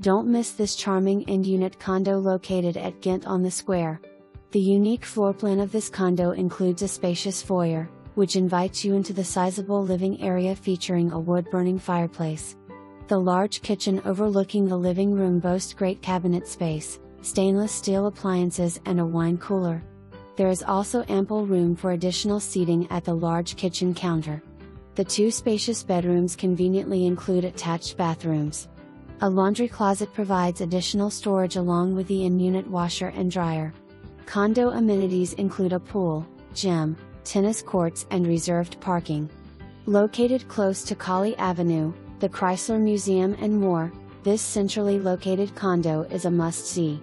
Don't miss this charming end-unit condo located at Ghent on the Square. The unique floor plan of this condo includes a spacious foyer, which invites you into the sizable living area featuring a wood-burning fireplace. The large kitchen overlooking the living room boasts great cabinet space, stainless steel appliances and a wine cooler. There is also ample room for additional seating at the large kitchen counter. The two spacious bedrooms conveniently include attached bathrooms. A laundry closet provides additional storage along with the in-unit washer and dryer. Condo amenities include a pool, gym, tennis courts and reserved parking. Located close to Colley Avenue, the Chrysler Museum and more, this centrally located condo is a must-see.